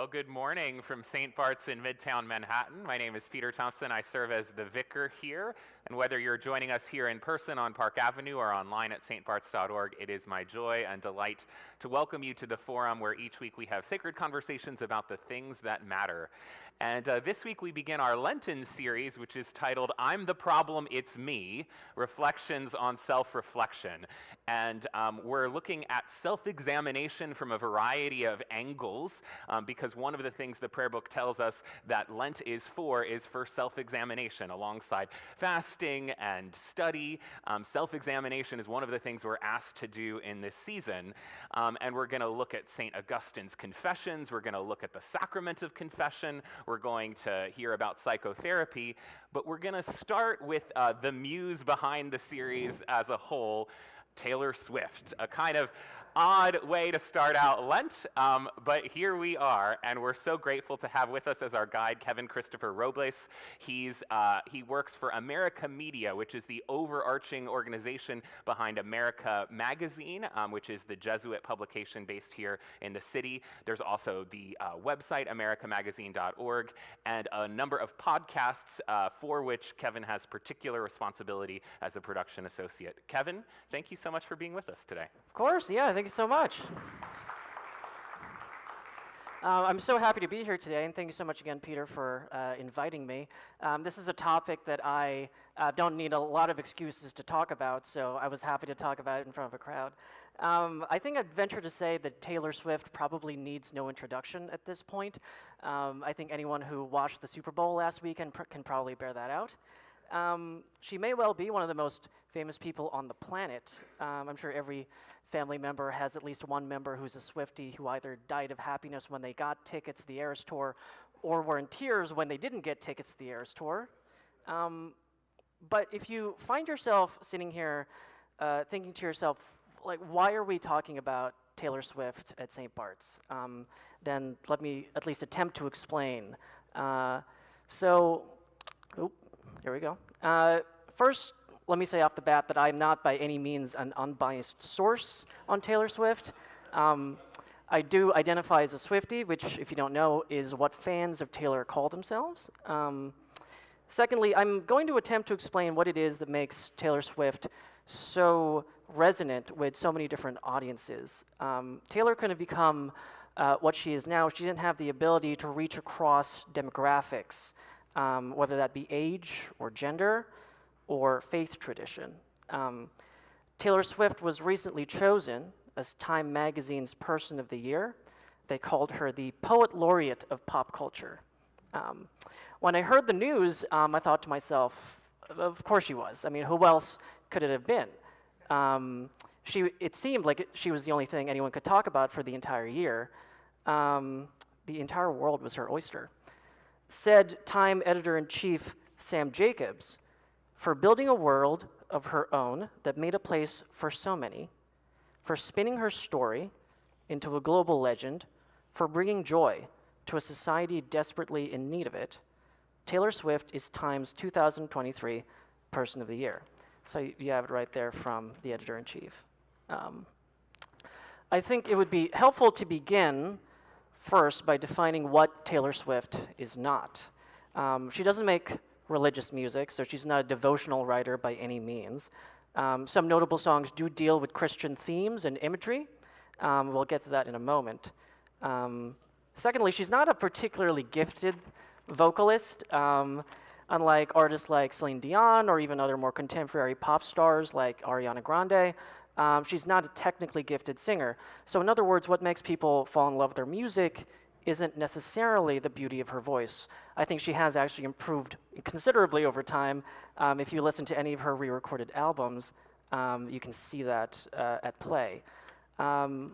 Well, good morning from St. Bart's in Midtown Manhattan. My name is Peter Thompson. I serve as the vicar here. And whether you're joining us here in person on Park Avenue or online at stbarts.org, it is my joy and delight to welcome you to the forum where each week we have sacred conversations about the things that matter. And this week we begin our Lenten series, which is titled, I'm the Problem, It's Me, Reflections on Self-Reflection. And we're looking at self-examination from a variety of angles, because one of the things the prayer book tells us that Lent is for self-examination alongside fasting and study. Self-examination is one of the things we're asked to do in this season. And we're going to look at St. Augustine's Confessions. We're going to look at the sacrament of confession. We're going to hear about psychotherapy. But we're going to start with the muse behind the series as a whole, Taylor Swift, a kind of odd way to start out Lent, but here we are, and we're so grateful to have with us as our guide Kevin Christopher Robles. He works for America Media, which is the overarching organization behind America Magazine, which is the Jesuit publication based here in the city. There's also the website, americamagazine.org, and a number of podcasts for which Kevin has particular responsibility as a production associate. Kevin, thank you so much for being with us today. Of course, yeah, thank you so much. I'm so happy to be here today, and thank you so much again, Peter, for inviting me. This is a topic that I don't need a lot of excuses to talk about, so I was happy to talk about it in front of a crowd. I think I'd venture to say that Taylor Swift probably needs no introduction at this point. I think anyone who watched the Super Bowl last weekend can probably bear that out. She may well be one of the most famous people on the planet. I'm sure every family member has at least one member who's a Swiftie who either died of happiness when they got tickets to the Eras Tour or were in tears when they didn't get tickets to the Eras Tour. But if you find yourself sitting here thinking to yourself, like, why are we talking about Taylor Swift at St. Bart's? Then let me at least attempt to explain. Here we go. First, let me say off the bat that I'm not by any means an unbiased source on Taylor Swift. I do identify as a Swiftie, which, if you don't know, is what fans of Taylor call themselves. Secondly, I'm going to attempt to explain what it is that makes Taylor Swift so resonant with so many different audiences. Taylor couldn't have become what she is now if she didn't have the ability to reach across demographics, whether that be age or gender or faith tradition. Taylor Swift was recently chosen as Time Magazine's Person of the Year. They called her the Poet Laureate of pop culture. When I heard the news, I thought to myself, of course she was. I mean, who else could it have been? It seemed like she was the only thing anyone could talk about for the entire year. The entire world was her oyster. Said Time editor-in-chief Sam Jacobs, for building a world of her own that made a place for so many, for spinning her story into a global legend, for bringing joy to a society desperately in need of it, Taylor Swift is Time's 2023 Person of the Year. So you have it right there from the editor-in-chief. I think it would be helpful to begin first by defining what Taylor Swift is not. She doesn't make religious music, so she's not a devotional writer by any means. Some notable songs do deal with Christian themes and imagery. We'll get to that in a moment. Secondly, she's not a particularly gifted vocalist, unlike artists like Celine Dion or even other more contemporary pop stars like Ariana Grande. She's not a technically gifted singer. So in other words, what makes people fall in love with her music isn't necessarily the beauty of her voice. I think she has actually improved considerably over time. If you listen to any of her re-recorded albums, you can see that at play. And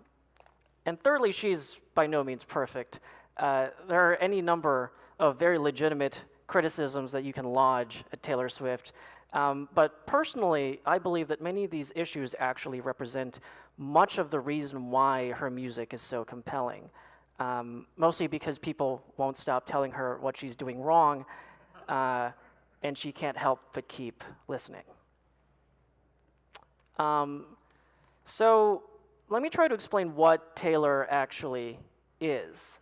thirdly, she's by no means perfect. There are any number of very legitimate criticisms that you can lodge at Taylor Swift. But personally, I believe that many of these issues actually represent much of the reason why her music is so compelling. Mostly because people won't stop telling her what she's doing wrong, and she can't help but keep listening. So let me try to explain what Taylor actually is.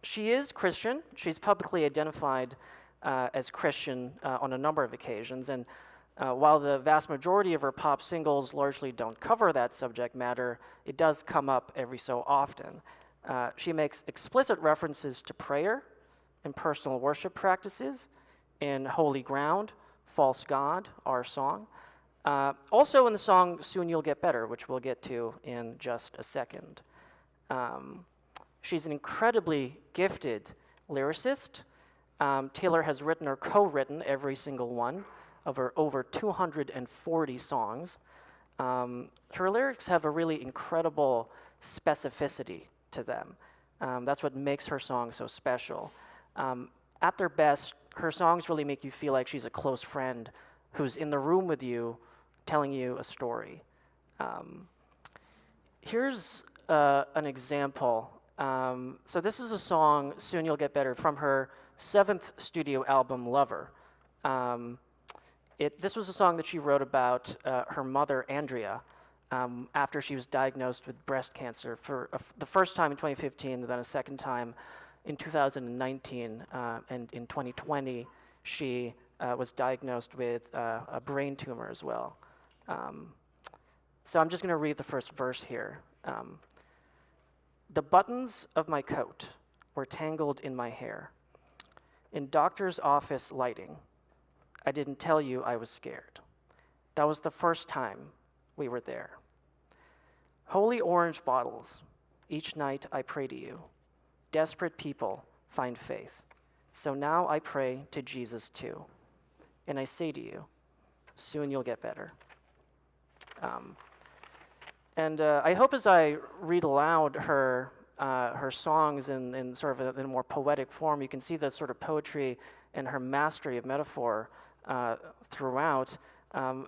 She is Christian. She's publicly identified as Christian on a number of occasions, and while the vast majority of her pop singles largely don't cover that subject matter, it does come up every so often. She makes explicit references to prayer and personal worship practices in Holy Ground, False God, our song. Also in the song Soon You'll Get Better, which we'll get to in just a second. She's an incredibly gifted lyricist. Taylor has written or co-written every single one of her over 240 songs. Her lyrics have a really incredible specificity to them. That's what makes her song so special. At their best, her songs really make you feel like she's a close friend who's in the room with you, telling you a story. Here's an example. So this is a song, Soon You'll Get Better, from her 7th studio album, Lover. This was a song that she wrote about her mother, Andrea, after she was diagnosed with breast cancer for the first time in 2015, and then a second time in 2019, and in 2020, she was diagnosed with a brain tumor as well. So I'm just going to read the first verse here. The buttons of my coat were tangled in my hair. In doctor's office lighting, I didn't tell you I was scared. That was the first time we were there. Holy orange bottles, each night I pray to you. Desperate people find faith. So now I pray to Jesus too. And I say to you, soon you'll get better. I hope as I read aloud her songs in sort of in a more poetic form, you can see the sort of poetry and her mastery of metaphor throughout.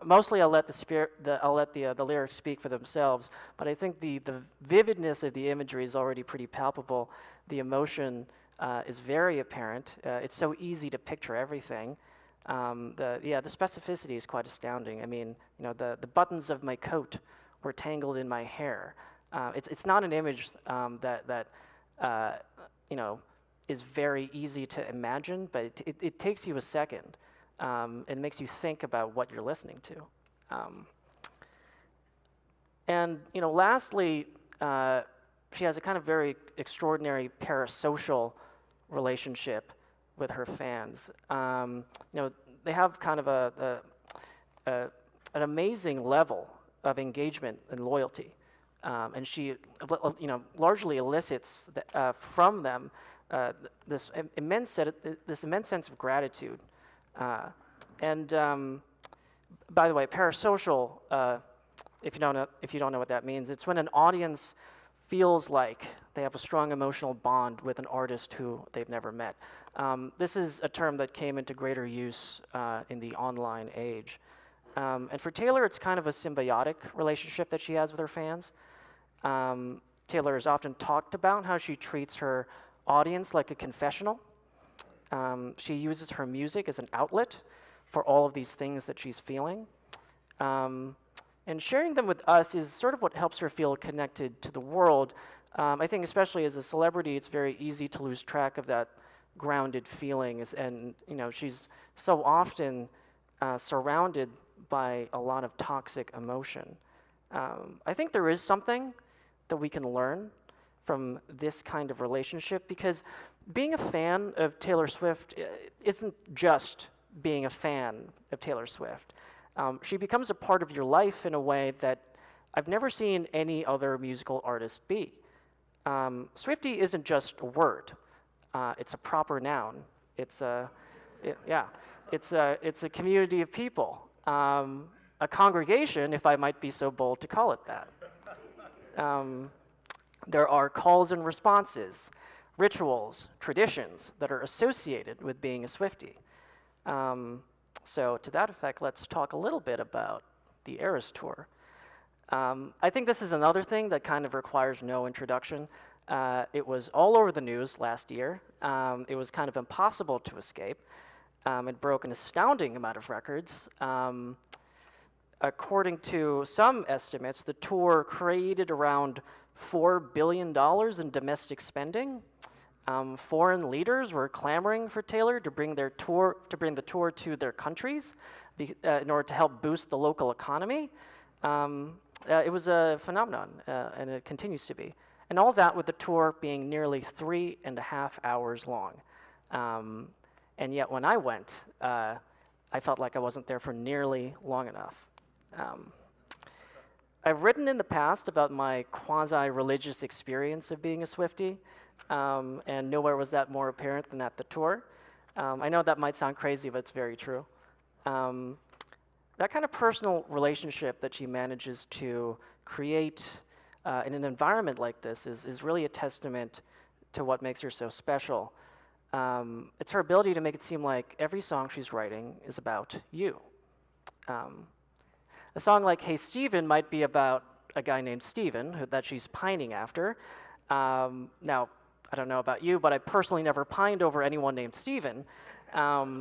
Mostly, I'll let the lyrics speak for themselves, but I think the vividness of the imagery is already pretty palpable. The emotion is very apparent. It's so easy to picture everything. The specificity is quite astounding. I mean, the buttons of my coat were tangled in my hair. It's not an image that is very easy to imagine, but it takes you a second. And makes you think about what you're listening to. Lastly, she has a kind of very extraordinary parasocial relationship with her fans. They have kind of an amazing level of engagement and loyalty, and she, largely elicits from them this immense sense of gratitude. By the way, parasocial, if you don't know what that means, it's when an audience feels like they have a strong emotional bond with an artist who they've never met. This is a term that came into greater use in the online age. And for Taylor, it's kind of a symbiotic relationship that she has with her fans. Taylor has often talked about how she treats her audience like a confessional. She uses her music as an outlet for all of these things that she's feeling. And sharing them with us is sort of what helps her feel connected to the world. I think especially as a celebrity, it's very easy to lose track of that grounded feeling. And she's so often surrounded by a lot of toxic emotion. I think there is something that we can learn from this kind of relationship, because being a fan of Taylor Swift isn't just being a fan of Taylor Swift. She becomes a part of your life in a way that I've never seen any other musical artist be. Swiftie isn't just a word. It's a proper noun. It's a community of people. A congregation, if I might be so bold to call it that. There are calls and responses, rituals, traditions that are associated with being a Swiftie. So to that effect, let's talk a little bit about the Eras Tour. I think this is another thing that kind of requires no introduction. It was all over the news last year. It was kind of impossible to escape. It broke an astounding amount of records. According to some estimates, the tour created around $4 billion in domestic spending. Foreign leaders were clamoring for Taylor to bring the tour to their countries in order to help boost the local economy. It was a phenomenon, and it continues to be. And all that with the tour being nearly 3.5 hours long. And yet when I went, I felt like I wasn't there for nearly long enough. I've written in the past about my quasi-religious experience of being a Swiftie, and nowhere was that more apparent than at the tour. I know that might sound crazy, but it's very true. That kind of personal relationship that she manages to create in an environment like this is really a testament to what makes her so special. It's her ability to make it seem like every song she's writing is about you. A song like Hey Stephen might be about a guy named Stephen that she's pining after. Now, I don't know about you, but I personally never pined over anyone named Stephen. But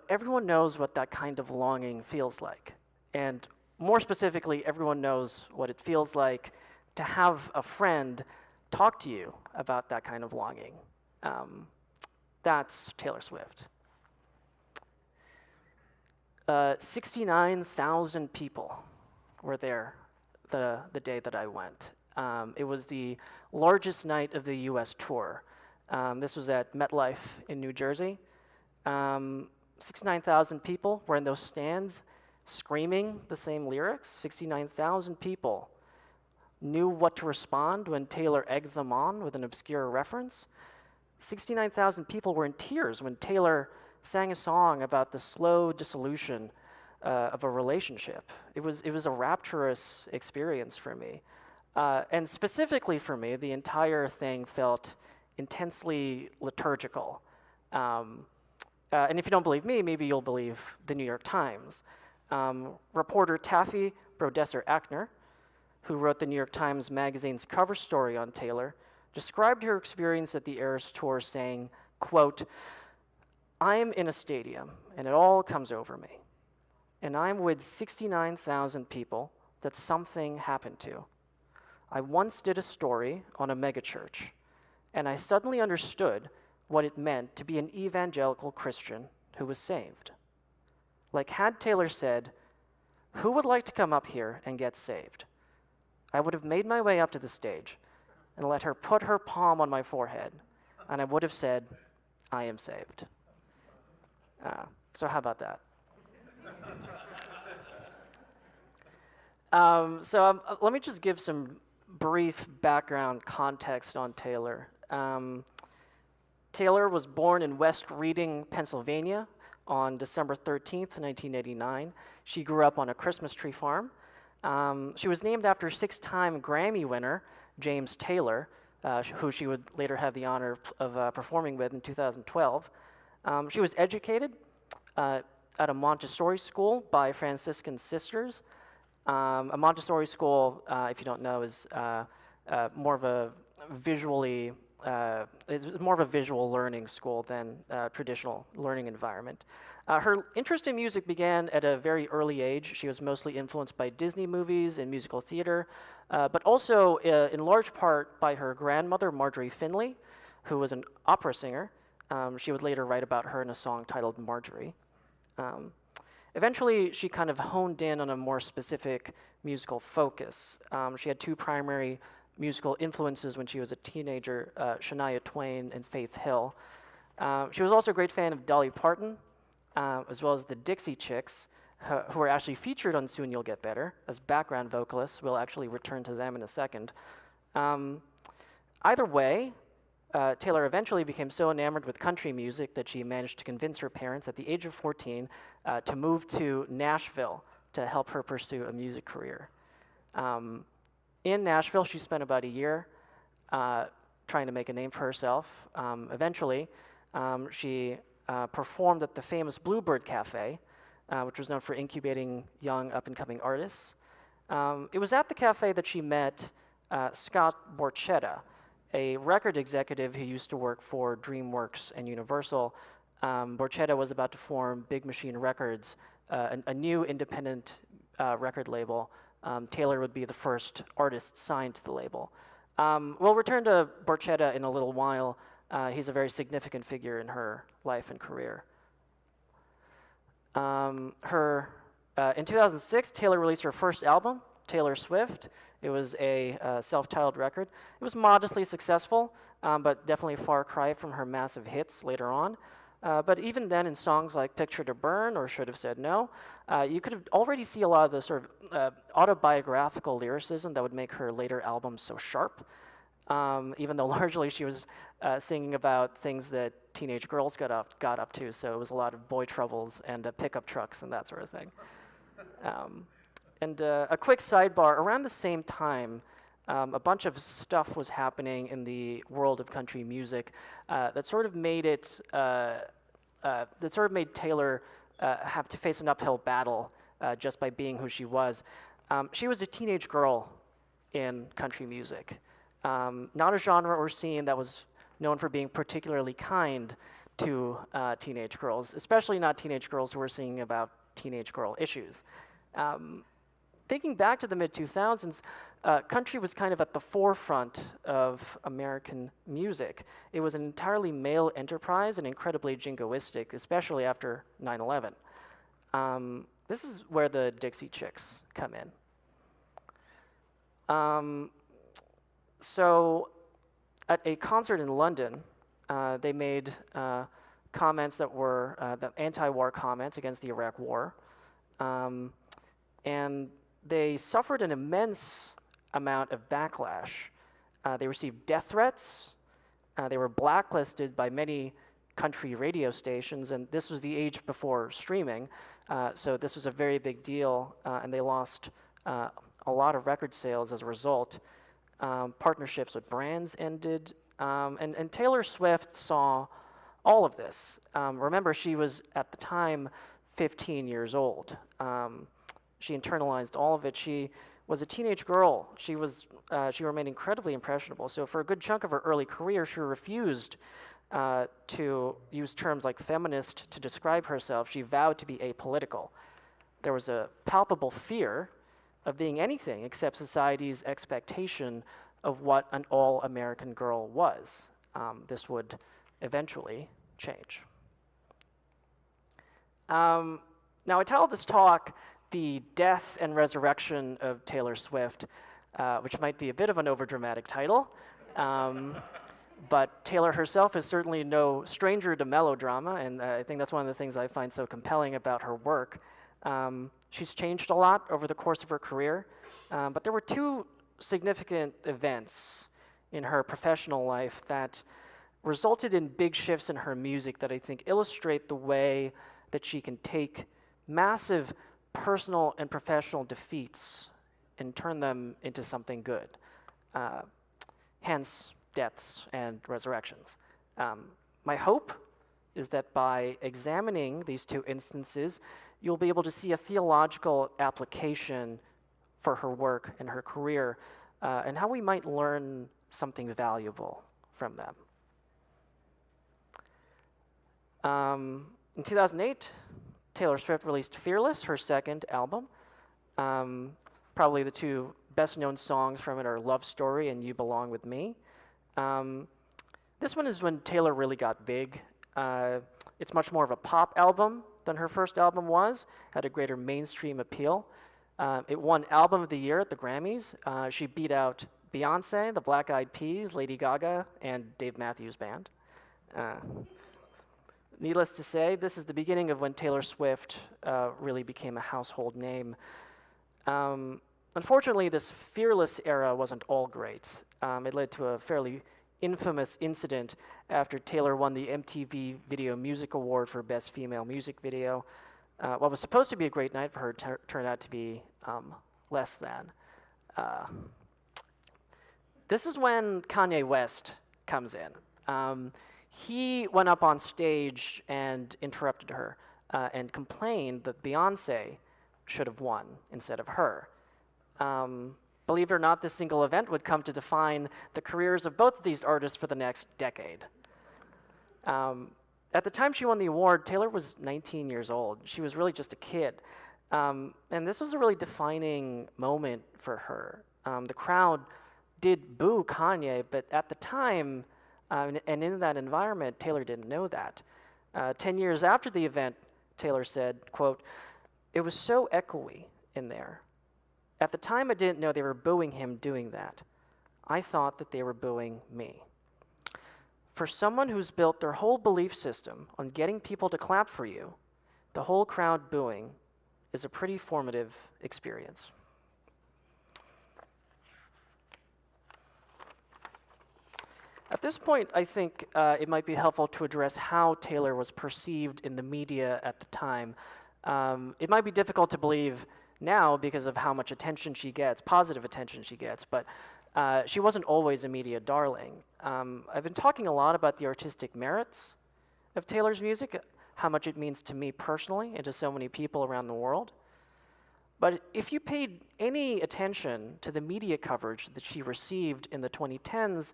everyone knows what that kind of longing feels like. And more specifically, everyone knows what it feels like to have a friend talk to you about that kind of longing. That's Taylor Swift. 69,000 people were there the day that I went. It was the largest night of the US tour. This was at MetLife in New Jersey. 69,000 people were in those stands screaming the same lyrics. 69,000 people knew what to respond when Taylor egged them on with an obscure reference. 69,000 people were in tears when Taylor sang a song about the slow dissolution of a relationship. It was a rapturous experience for me. And specifically for me, the entire thing felt intensely liturgical. And if you don't believe me, maybe you'll believe the New York Times. Reporter Taffy Brodesser-Akner, who wrote the New York Times Magazine's cover story on Taylor, described her experience at the Eras Tour saying, quote, "I'm in a stadium and it all comes over me. And I'm with 69,000 people that something happened to. I once did a story on a megachurch, and I suddenly understood what it meant to be an evangelical Christian who was saved. Like had Taylor said, 'Who would like to come up here and get saved?' I would have made my way up to the stage and let her put her palm on my forehead, and I would have said, 'I am saved.'" So how about that? Let me just give some brief background context on Taylor. Taylor was born in West Reading, Pennsylvania on December 13th, 1989. She grew up on a Christmas tree farm. She was named after six-time Grammy winner James Taylor, who she would later have the honor of performing with in 2012. She was educated at a Montessori school by Franciscan sisters. A Montessori school, if you don't know, is more of a visual learning school than a traditional learning environment. Her interest in music began at a very early age. She was mostly influenced by Disney movies and musical theater, but also in large part by her grandmother, Marjorie Finley, who was an opera singer. She would later write about her in a song titled Marjorie. Eventually, she kind of honed in on a more specific musical focus. She had two primary musical influences when she was a teenager, Shania Twain and Faith Hill. She was also a great fan of Dolly Parton, as well as the Dixie Chicks, who are actually featured on Soon You'll Get Better as background vocalists. We'll actually return to them in a second. Either way, Taylor eventually became so enamored with country music that she managed to convince her parents at the age of 14 to move to Nashville to help her pursue a music career. In Nashville, she spent about a year trying to make a name for herself. Eventually, she performed at the famous Bluebird Cafe, which was known for incubating young up-and-coming artists. It was at the cafe that she met Scott Borchetta, a record executive who used to work for DreamWorks and Universal. Borchetta was about to form Big Machine Records, a new independent record label Taylor would be the first artist signed to the label. We'll return to Barchetta in a little while. He's a very significant figure in her life and career. In 2006, Taylor released her first album, Taylor Swift. It was a self-titled record. It was modestly successful, but definitely a far cry from her massive hits later on. But even then, in songs like Picture to Burn or Should Have Said No, you could already see a lot of the sort of autobiographical lyricism that would make her later albums so sharp, even though largely she was singing about things that teenage girls got up to, so it was a lot of boy troubles and pickup trucks and that sort of thing. A quick sidebar, around the same time, a bunch of stuff was happening in the world of country music that sort of made Taylor have to face an uphill battle just by being who she was. She was a teenage girl in country music, not a genre or scene that was known for being particularly kind to teenage girls, especially not teenage girls who were singing about teenage girl issues. Thinking back to the mid-2000s, country was kind of at the forefront of American music. It was an entirely male enterprise and incredibly jingoistic, especially after 9/11. This is where the Dixie Chicks come in. So at a concert in London, they made comments that were the anti-war comments against the Iraq War. And they suffered an immense amount of backlash. They received death threats. They were blacklisted by many country radio stations, and this was the age before streaming, so this was a very big deal, and they lost a lot of record sales as a result. Partnerships with brands ended, and Taylor Swift saw all of this. Remember, she was, at the time, 15 years old. She internalized all of it. She was a teenage girl. She remained incredibly impressionable. So for a good chunk of her early career, she refused to use terms like feminist to describe herself. She vowed to be apolitical. There was a palpable fear of being anything except society's expectation of what an all-American girl was. This would eventually change. Now, I titled this talk The Death and Resurrection of Taylor Swift, which might be a bit of an overdramatic title, but Taylor herself is certainly no stranger to melodrama, and I think that's one of the things I find so compelling about her work. She's changed a lot over the course of her career, but there were two significant events in her professional life that resulted in big shifts in her music that I think illustrate the way that she can take massive personal and professional defeats and turn them into something good. Hence, deaths and resurrections. My hope is that by examining these two instances, you'll be able to see a theological application for her work and her career, and how we might learn something valuable from them. In 2008, Taylor Swift released Fearless, her second album. Probably the two best-known songs from it are Love Story and You Belong With Me. This one is when Taylor really got big. It's much more of a pop album than her first album was, had a greater mainstream appeal. It won Album of the Year at the Grammys. She beat out Beyonce, the Black Eyed Peas, Lady Gaga, and Dave Matthews Band. Needless to say, this is the beginning of when Taylor Swift really became a household name. Unfortunately, this Fearless era wasn't all great. It led to a fairly infamous incident after Taylor won the MTV Video Music Award for Best Female Music Video. What was supposed to be a great night for her turned out to be less than. This is when Kanye West comes in. He went up on stage and interrupted her and complained that Beyonce should have won instead of her. Believe it or not, this single event would come to define the careers of both of these artists for the next decade. At the time she won the award, Taylor was 19 years old. She was really just a kid. And this was a really defining moment for her. The crowd did boo Kanye, but at the time, and in that environment, Taylor didn't know that. 10 years after the event, Taylor said, quote, "It was so echoey in there. At the time, I didn't know they were booing him doing that. I thought that they were booing me." For someone who's built their whole belief system on getting people to clap for you, the whole crowd booing is a pretty formative experience. At this point, I think it might be helpful to address how Taylor was perceived in the media at the time. It might be difficult to believe now because of how much attention she gets, positive attention she gets, but she wasn't always a media darling. I've been talking a lot about the artistic merits of Taylor's music, how much it means to me personally and to so many people around the world. But if you paid any attention to the media coverage that she received in the 2010s,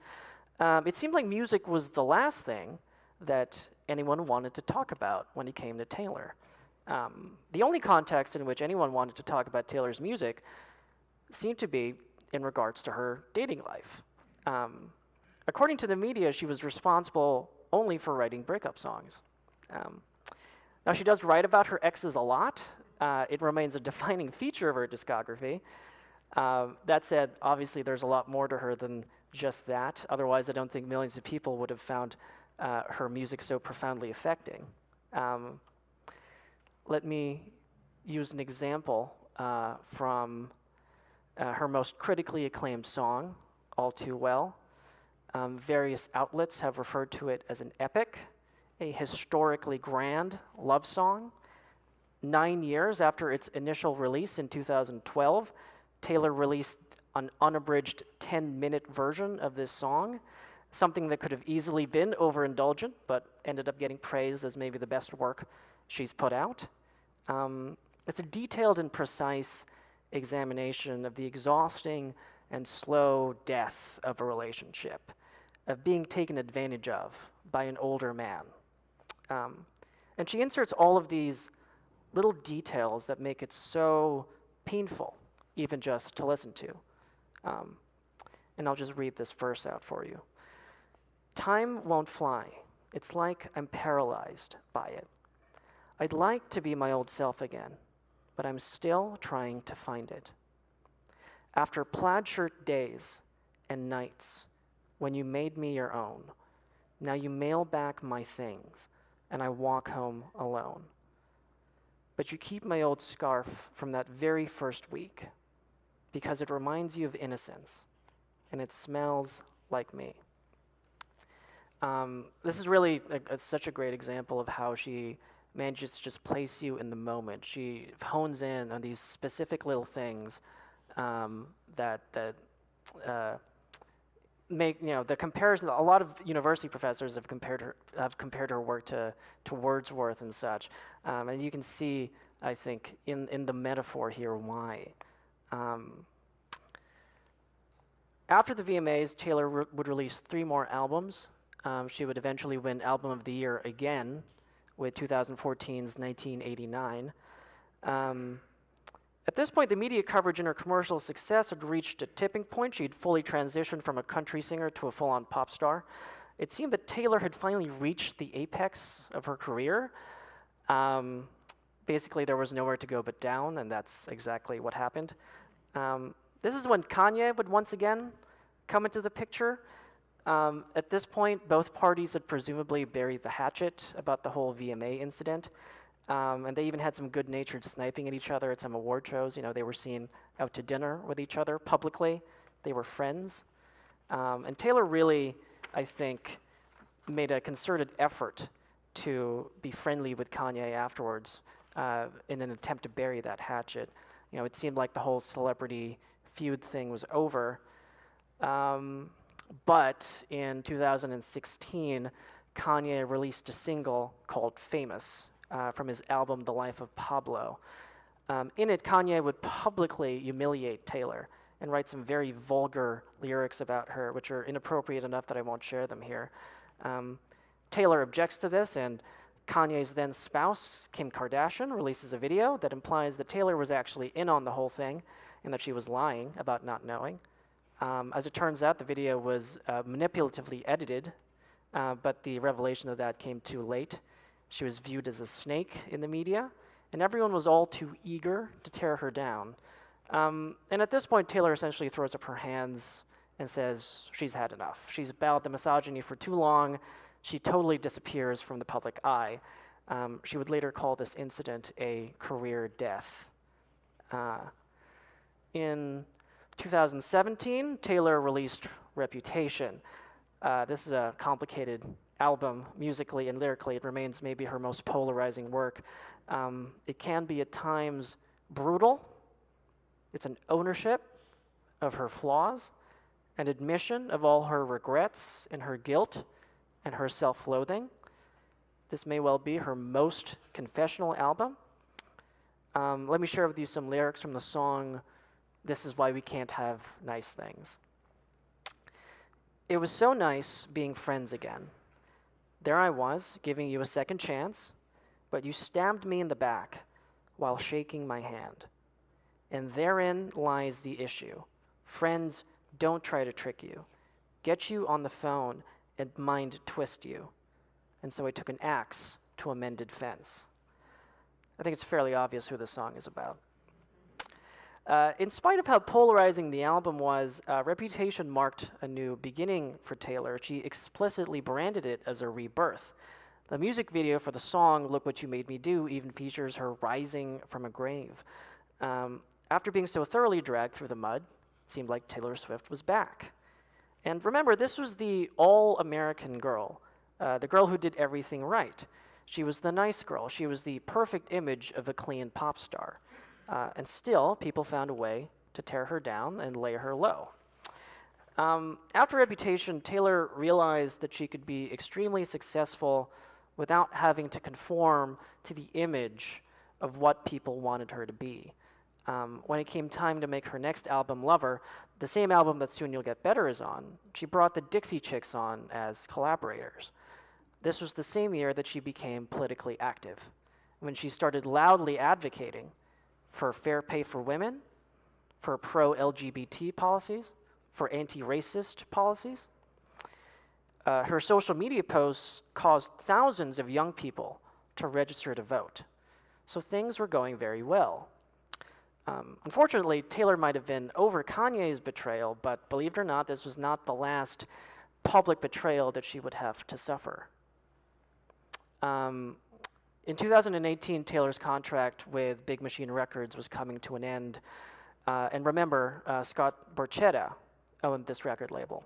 it seemed like music was the last thing that anyone wanted to talk about when it came to Taylor. The only context in which anyone wanted to talk about Taylor's music seemed to be in regards to her dating life. According to the media, she was responsible only for writing breakup songs. Now, she does write about her exes a lot. It remains a defining feature of her discography. That said, obviously, there's a lot more to her than just that. Otherwise, I don't think millions of people would have found her music so profoundly affecting. Let me use an example from her most critically acclaimed song, All Too Well. Various outlets have referred to it as an epic, a historically grand love song. 9 years after its initial release in 2012, Taylor released an unabridged 10-minute version of this song, something that could have easily been overindulgent, but ended up getting praised as maybe the best work she's put out. It's a detailed and precise examination of the exhausting and slow death of a relationship, of being taken advantage of by an older man. And she inserts all of these little details that make it so painful, even just to listen to. And I'll just read this verse out for you. "Time won't fly. It's like I'm paralyzed by it. I'd like to be my old self again, but I'm still trying to find it. After plaid shirt days and nights when you made me your own, now you mail back my things and I walk home alone. But you keep my old scarf from that very first week because it reminds you of innocence and it smells like me." This is really such a great example of how she manages to just place you in the moment. She hones in on these specific little things that make, the comparison. A lot of university professors have compared her work to Wordsworth and such, and you can see, I think, in the metaphor here why. After the VMAs, Taylor would release 3 more albums. She would eventually win Album of the Year again with 2014's 1989. At this point, the media coverage and her commercial success had reached a tipping point. She'd fully transitioned from a country singer to a full-on pop star. It seemed that Taylor had finally reached the apex of her career. Basically, there was nowhere to go but down, and that's exactly what happened. This is when Kanye would once again come into the picture. At this point, both parties had presumably buried the hatchet about the whole VMA incident. And they even had some good-natured sniping at each other at some award shows. They were seen out to dinner with each other publicly. They were friends. And Taylor really, I think, made a concerted effort to be friendly with Kanye afterwards in an attempt to bury that hatchet. It seemed like the whole celebrity feud thing was over. But in 2016, Kanye released a single called Famous from his album The Life of Pablo. In it, Kanye would publicly humiliate Taylor and write some very vulgar lyrics about her, which are inappropriate enough that I won't share them here. Taylor objects to this, and Kanye's then spouse, Kim Kardashian, releases a video that implies that Taylor was actually in on the whole thing and that she was lying about not knowing. As it turns out, the video was manipulatively edited, but the revelation of that came too late. She was viewed as a snake in the media, and everyone was all too eager to tear her down. And at this point, Taylor essentially throws up her hands and says she's had enough. She's battled the misogyny for too long. She totally disappears from the public eye. She would later call this incident a career death. In 2017, Taylor released Reputation. This is a complicated album musically and lyrically. It remains maybe her most polarizing work. It can be at times brutal. It's an ownership of her flaws, an admission of all her regrets and her guilt and her self-loathing. This may well be her most confessional album. Let me share with you some lyrics from the song, "This Is Why We Can't Have Nice Things." It was so nice being friends again. There I was, giving you a second chance, but you stabbed me in the back while shaking my hand. And therein lies the issue. Friends don't try to trick you, get you on the phone and mind twist you. And so I took an axe to a mended fence. I think it's fairly obvious who this song is about. In spite of how polarizing the album was, Reputation marked a new beginning for Taylor. She explicitly branded it as a rebirth. The music video for the song, "Look What You Made Me Do," even features her rising from a grave. After being so thoroughly dragged through the mud, it seemed like Taylor Swift was back. And remember, this was the all-American girl, the girl who did everything right. She was the nice girl. She was the perfect image of a clean pop star. And still, people found a way to tear her down and lay her low. After Reputation, Taylor realized that she could be extremely successful without having to conform to the image of what people wanted her to be. When it came time to make her next album, Lover, the same album that Soon You'll Get Better is on, she brought the Dixie Chicks on as collaborators. This was the same year that she became politically active, when she started loudly advocating for fair pay for women, for pro-LGBT policies, for anti-racist policies. Her social media posts caused thousands of young people to register to vote. So things were going very well. Unfortunately, Taylor might have been over Kanye's betrayal, but believe it or not, this was not the last public betrayal that she would have to suffer. In 2018, Taylor's contract with Big Machine Records was coming to an end. And remember, Scott Borchetta owned this record label.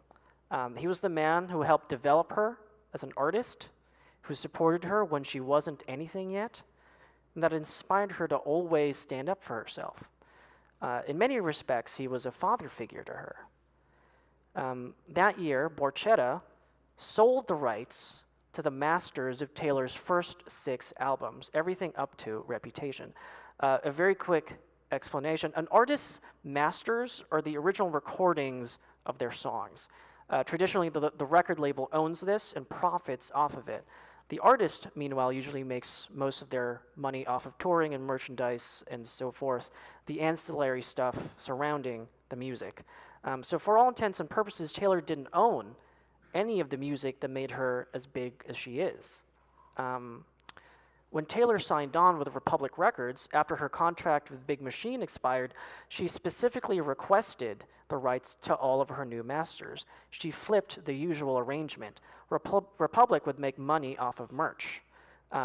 He was the man who helped develop her as an artist, who supported her when she wasn't anything yet, and that inspired her to always stand up for herself. In many respects, he was a father figure to her. That year, Borchetta sold the rights to the masters of Taylor's first 6 albums, everything up to Reputation. A very quick explanation. An artist's masters are the original recordings of their songs. Traditionally, the record label owns this and profits off of it. The artist, meanwhile, usually makes most of their money off of touring and merchandise and so forth, the ancillary stuff surrounding the music. So for all intents and purposes, Taylor didn't own any of the music that made her as big as she is. When Taylor signed on with Republic Records, after her contract with Big Machine expired, she specifically requested the rights to all of her new masters. She flipped the usual arrangement. Republic would make money off of merch.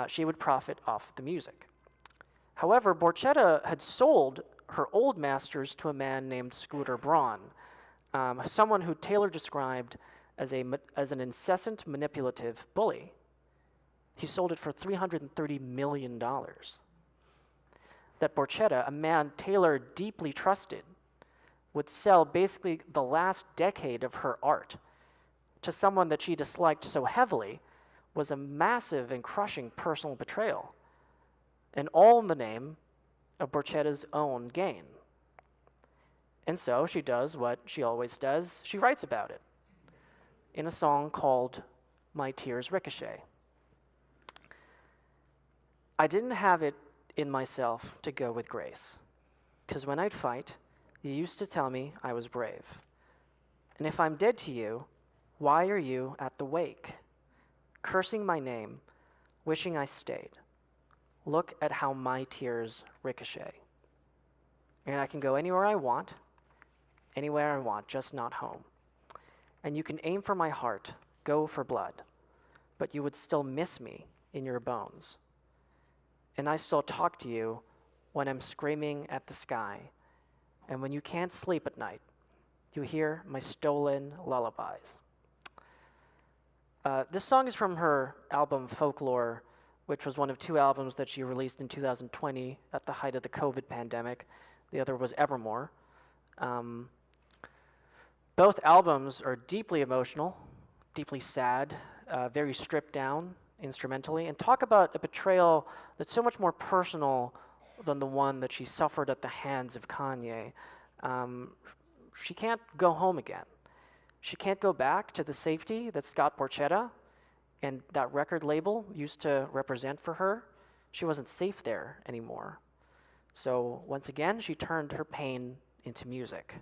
She would profit off the music. However, Borchetta had sold her old masters to a man named Scooter Braun, someone who Taylor described as an incessant manipulative bully. He sold it for $330 million. That Borchetta, a man Taylor deeply trusted, would sell basically the last decade of her art to someone that she disliked so heavily was a massive and crushing personal betrayal, and all in the name of Borchetta's own gain. And so she does what she always does. She writes about it in a song called My Tears Ricochet. I didn't have it in myself to go with grace, because when I'd fight, you used to tell me I was brave. And if I'm dead to you, why are you at the wake, cursing my name, wishing I stayed? Look at how my tears ricochet. And I can go anywhere I want, just not home. And you can aim for my heart, go for blood, but you would still miss me in your bones. And I still talk to you when I'm screaming at the sky, and when you can't sleep at night, you hear my stolen lullabies. This song is from her album Folklore, which was one of 2 albums that she released in 2020 at the height of the COVID pandemic. The other was Evermore. Both albums are deeply emotional, deeply sad, very stripped down instrumentally, and talk about a betrayal that's so much more personal than the one that she suffered at the hands of Kanye. She can't go home again. She can't go back to the safety that Scott Borchetta and that record label used to represent for her. She wasn't safe there anymore. So once again, she turned her pain into music.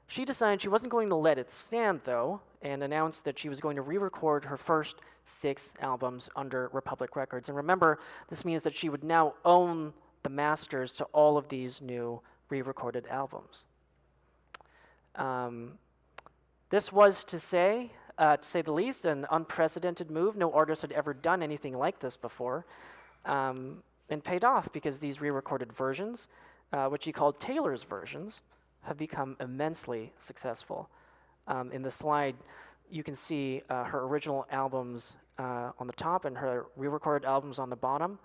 She decided she wasn't going to let it stand, though, and announced that she was going to re-record her first 6 albums under Republic Records. And remember, this means that she would now own the masters to all of these new re-recorded albums. This was, to say the least, an unprecedented move. No artist had ever done anything like this before, and paid off because these re-recorded versions, which she called Taylor's versions, have become immensely successful. In the slide, you can see her original albums on the top and her re-recorded albums on the bottom.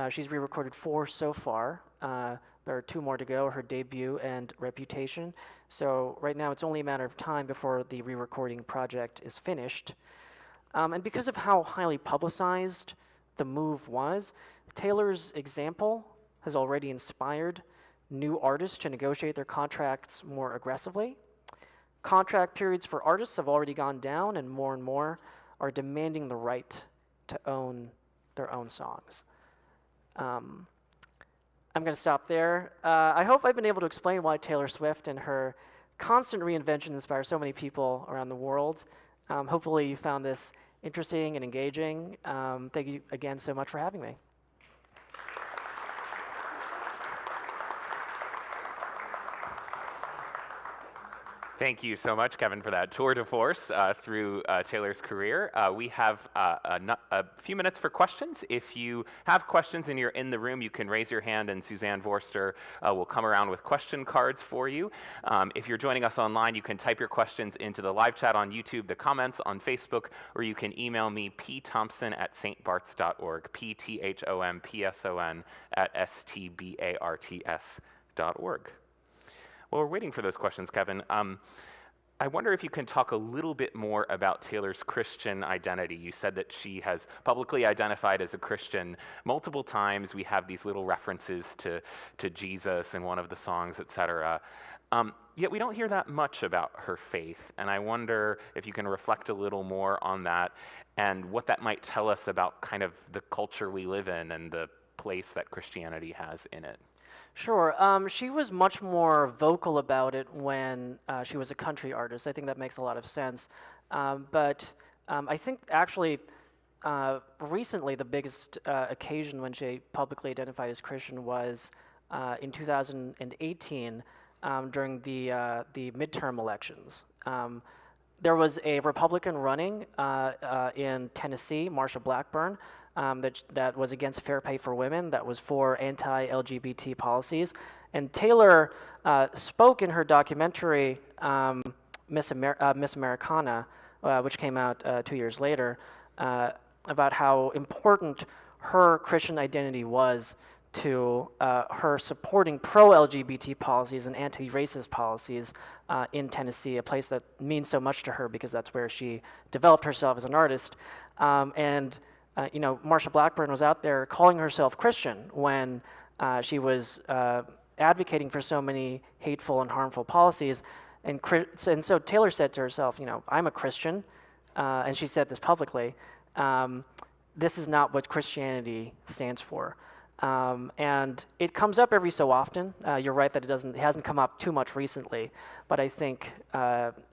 She's re-recorded 4 so far. There are 2 more to go, her debut and Reputation. So right now it's only a matter of time before the re-recording project is finished. And because of how highly publicized the move was, Taylor's example has already inspired new artists to negotiate their contracts more aggressively. Contract periods for artists have already gone down, and more are demanding the right to own their own songs. I'm going to stop there. I hope I've been able to explain why Taylor Swift and her constant reinvention inspire so many people around the world. Hopefully you found this interesting and engaging. Thank you again so much for having me. Thank you so much, Kevin, for that tour de force through Taylor's career. We have a few minutes for questions. If you have questions and you're in the room, you can raise your hand and Suzanne Vorster will come around with question cards for you. If you're joining us online, you can type your questions into the live chat on YouTube, the comments on Facebook, or you can email me, pthompson@stbarts.org, pthompson@stbarts.org. While we're waiting for those questions, Kevin, I wonder if you can talk a little bit more about Taylor's Christian identity. You said that she has publicly identified as a Christian multiple times. We have these little references to Jesus in one of the songs, etc. Yet we don't hear that much about her faith, and I wonder if you can reflect a little more on that and what that might tell us about kind of the culture we live in and the place that Christianity has in it. Sure. She was much more vocal about it when she was a country artist. I think that makes a lot of sense. But I think actually recently the biggest occasion when she publicly identified as Christian was in 2018 during the midterm elections. There was a Republican running in Tennessee, Marsha Blackburn, that was against fair pay for women, that was for anti-LGBT policies. And Taylor spoke in her documentary, Miss Americana, which came out 2 years later, about how important her Christian identity was to her supporting pro-LGBT policies and anti-racist policies in Tennessee, a place that means so much to her because that's where she developed herself as an artist. Marsha Blackburn was out there calling herself Christian when she was advocating for so many hateful and harmful policies. And so Taylor said to herself, I'm a Christian, and she said this publicly, this is not what Christianity stands for. And it comes up every so often. You're right that it hasn't come up too much recently, but I think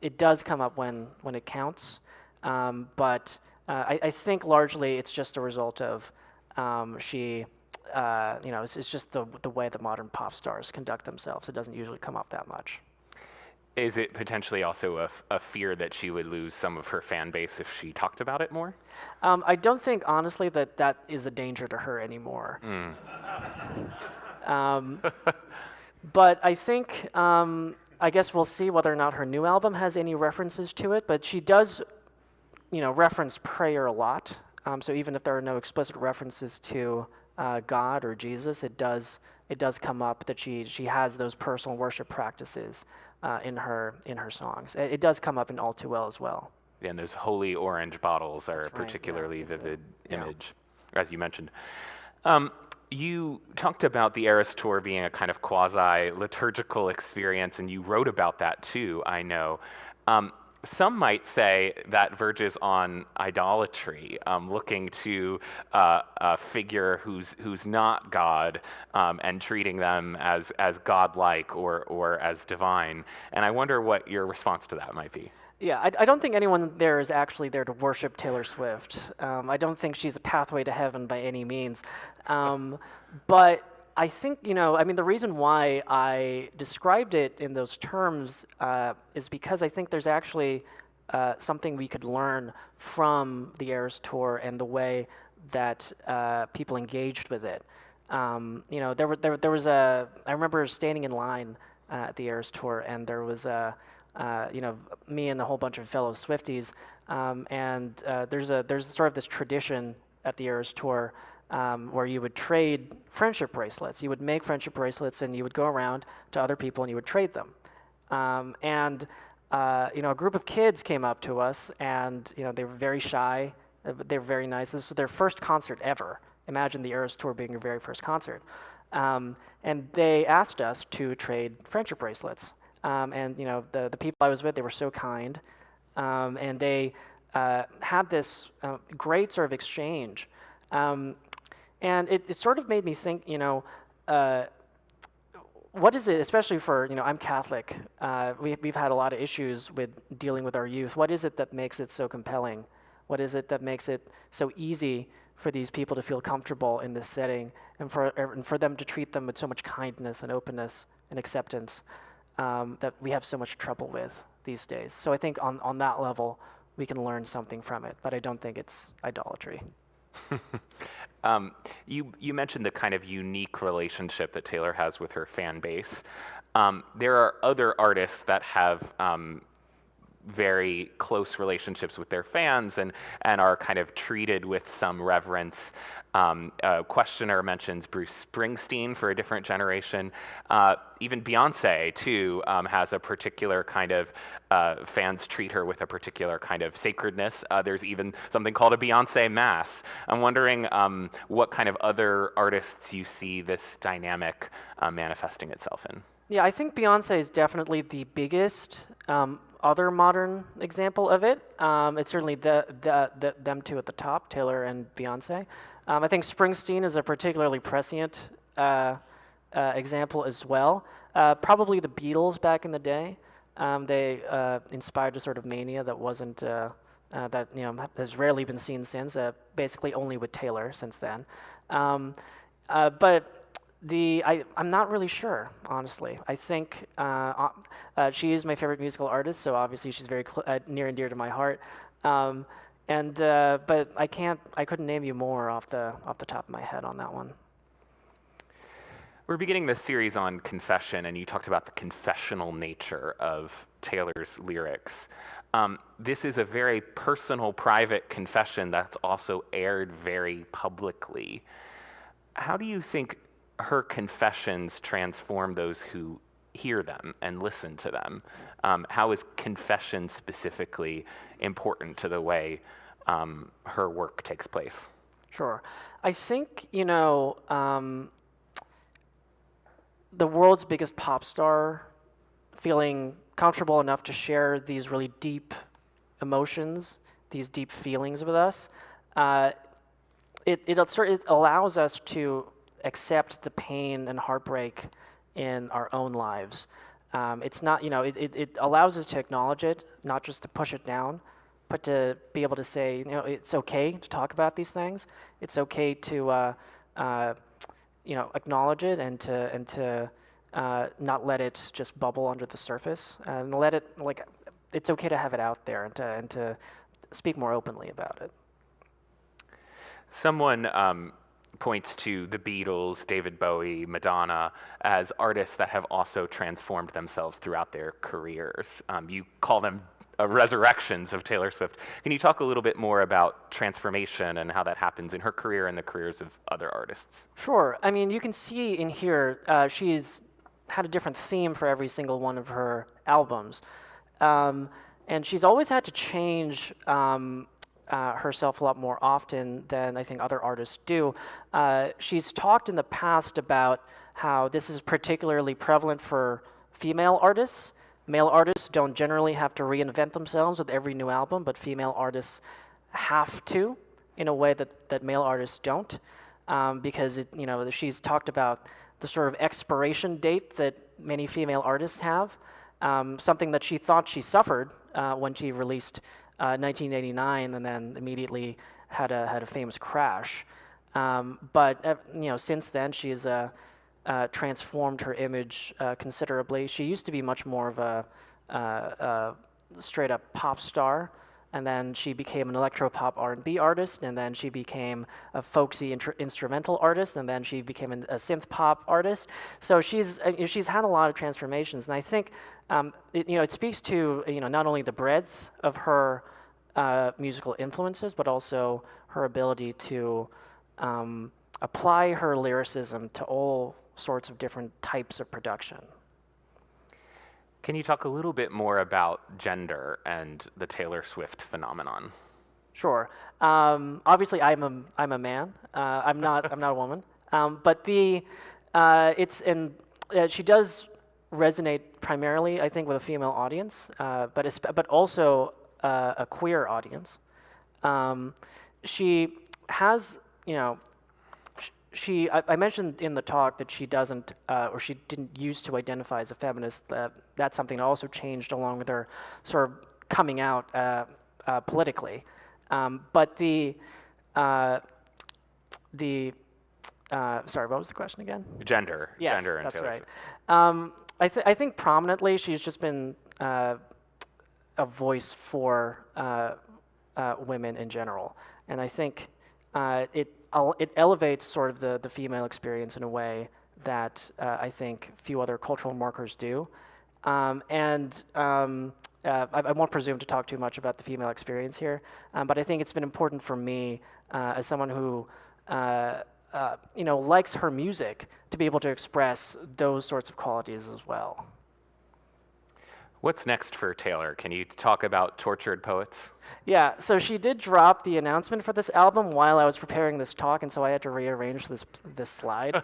it does come up when it counts. But I think largely it's just a result of it's just the way the modern pop stars conduct themselves. It doesn't usually come up that much. Is it potentially also a fear that she would lose some of her fan base if she talked about it more? I don't think, honestly, that is a danger to her anymore. But I think, I guess we'll see whether or not her new album has any references to it, but she does, reference prayer a lot. So even if there are no explicit references to God or Jesus, it does come up that she has those personal worship practices in her songs. It does come up in All Too Well as well. Yeah, and those holy orange bottles are That's a right, particularly yeah, vivid yeah. image, as you mentioned. You talked about the Eras Tour being a kind of quasi-liturgical experience, and you wrote about that too, I know. Some might say that verges on idolatry, looking to a figure who's not God and treating them as godlike or as divine. And I wonder what your response to that might be. Yeah, I don't think anyone there is actually there to worship Taylor Swift. I don't think she's a pathway to heaven by any means. But I think, the reason why I described it in those terms is because I think there's actually something we could learn from the Eras Tour and the way that people engaged with it. There was I remember standing in line at the Eras Tour, and there was me and a whole bunch of fellow Swifties, and there's sort of this tradition at the Eras Tour where you would trade friendship bracelets. You would make friendship bracelets, and you would go around to other people, and you would trade them. A group of kids came up to us, and they were very shy. They were very nice. This was their first concert ever. Imagine the Eras Tour being your very first concert. And they asked us to trade friendship bracelets. The people I was with, they were so kind, and they had this great sort of exchange. And it sort of made me think, what is it, especially for, I'm Catholic, we've had a lot of issues with dealing with our youth. What is it that makes it so compelling? What is it that makes it so easy for these people to feel comfortable in this setting, and for them to treat them with so much kindness and openness and acceptance that we have so much trouble with these days? So I think on that level, we can learn something from it, but I don't think it's idolatry. You mentioned the kind of unique relationship that Taylor has with her fan base. There are other artists that have very close relationships with their fans and are kind of treated with some reverence. A questioner mentions Bruce Springsteen for a different generation. Even Beyonce, too, has a particular kind of, fans treat her with a particular kind of sacredness. There's even something called a Beyonce Mass. I'm wondering what kind of other artists you see this dynamic manifesting itself in. Yeah, I think Beyonce is definitely the biggest other modern example of it. It's certainly them two at the top, Taylor and Beyonce. I think Springsteen is a particularly prescient example as well. Probably the Beatles back in the day. They inspired a sort of mania that wasn't that has rarely been seen since. Basically, only with Taylor since then. But I'm not really sure, honestly. I think she is my favorite musical artist, so obviously she's very near and dear to my heart. But I couldn't name you more off the top of my head on that one. We're beginning this series on confession, and you talked about the confessional nature of Taylor's lyrics. This is a very personal, private confession that's also aired very publicly. How do you think her confessions transform those who hear them and listen to them? How is confession specifically important to the way her work takes place? Sure. I think, the world's biggest pop star feeling comfortable enough to share these really deep emotions, these deep feelings with us, it allows us to accept the pain and heartbreak in our own lives. It's not, it allows us to acknowledge it, not just to push it down, but to be able to say, it's okay to talk about these things. It's okay to, acknowledge it and to not let it just bubble under the surface, and let it, it's okay to have it out there and to speak more openly about it. Someone points to the Beatles, David Bowie, Madonna as artists that have also transformed themselves throughout their careers. You call them resurrections of Taylor Swift. Can you talk a little bit more about transformation and how that happens in her career and the careers of other artists? Sure. I mean, you can see in here, she's had a different theme for every single one of her albums. And she's always had to change herself a lot more often than I think other artists do. She's talked in the past about how this is particularly prevalent for female artists. Male artists don't generally have to reinvent themselves with every new album, but female artists have to in a way that male artists don't, because she's talked about the sort of expiration date that many female artists have, something that she thought she suffered when she released 1989, and then immediately had a famous crash. But since then, she's transformed her image considerably. She used to be much more of a straight-up pop star, and then she became an electro-pop R&B artist, and then she became a folksy instrumental artist, and then she became a synth-pop artist. So she's had a lot of transformations, and I think it speaks to not only the breadth of her musical influences, but also her ability to apply her lyricism to all sorts of different types of production. Can you talk a little bit more about gender and the Taylor Swift phenomenon? Sure. Obviously, I'm a man. I'm not a woman. But she does resonate primarily, I think, with a female audience, but also a queer audience. She has, I mentioned in the talk that she doesn't, or she didn't used to identify as a feminist. That's something that also changed along with her sort of coming out politically. But sorry, what was the question again? Gender. Yes, gender and that's Taylor right. Swift. I think prominently she's just been a voice for women in general, and I think it elevates sort of the female experience in a way that I think few other cultural markers do. I won't presume to talk too much about the female experience here, but I think it's been important for me as someone who likes her music to be able to express those sorts of qualities as well. What's next for Taylor? Can you talk about Tortured Poets? Yeah, so she did drop the announcement for this album while I was preparing this talk, and so I had to rearrange this slide.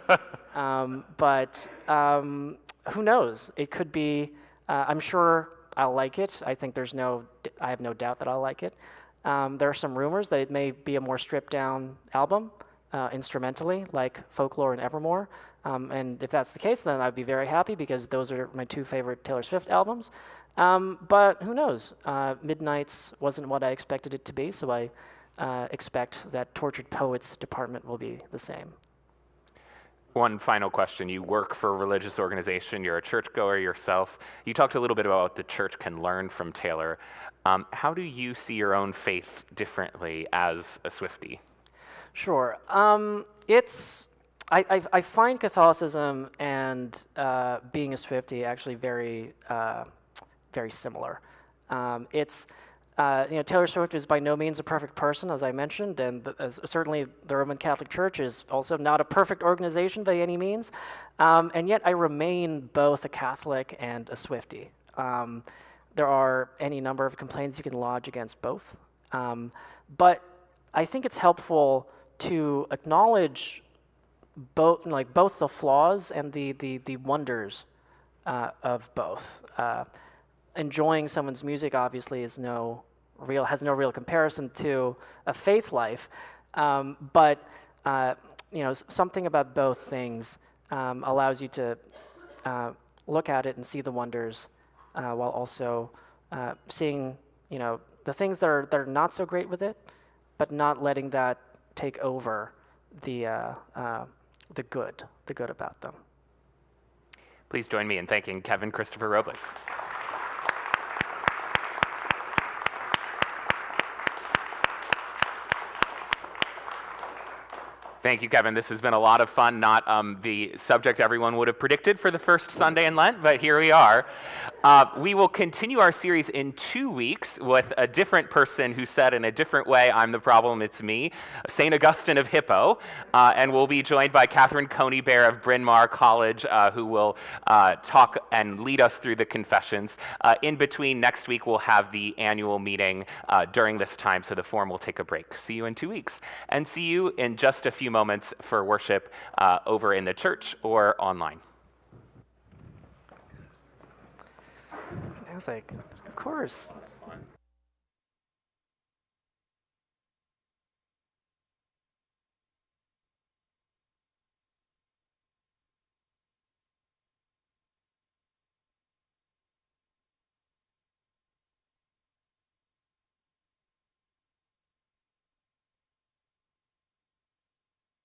But who knows? It could be. I'm sure I'll like it. I think I have no doubt that I'll like it. There are some rumors that it may be a more stripped-down album, instrumentally, like Folklore and Evermore. And if that's the case, then I'd be very happy because those are my two favorite Taylor Swift albums. But who knows? Midnight's wasn't what I expected it to be, so I expect that Tortured Poets department will be the same. One final question. You work for a religious organization. You're a churchgoer yourself. You talked a little bit about what the church can learn from Taylor. How do you see your own faith differently as a Swiftie? Sure. I find Catholicism and being a Swiftie actually very, very similar. Taylor Swift is by no means a perfect person, as I mentioned, and certainly the Roman Catholic Church is also not a perfect organization by any means, and yet I remain both a Catholic and a Swiftie. There are any number of complaints you can lodge against both, but I think it's helpful to acknowledge both the flaws and the wonders of both. Enjoying someone's music obviously has no real comparison to a faith life, But something about both things allows you to look at it and see the wonders, while also seeing the things that are not so great with it, but not letting that take over the good about them. Please join me in thanking Kevin Christopher Robles. Thank you, Kevin. This has been a lot of fun. Not the subject everyone would have predicted for the first Sunday in Lent, but here we are. We will continue our series in 2 weeks with a different person who said in a different way, "I'm the problem, it's me," St. Augustine of Hippo. And we'll be joined by Catherine Coney-Bear of Bryn Mawr College, who will talk and lead us through the confessions. In between, next week we'll have the annual meeting during this time, so the forum will take a break. See you in 2 weeks. And see you in just a few moments for worship over in the church or online. I was like, of course.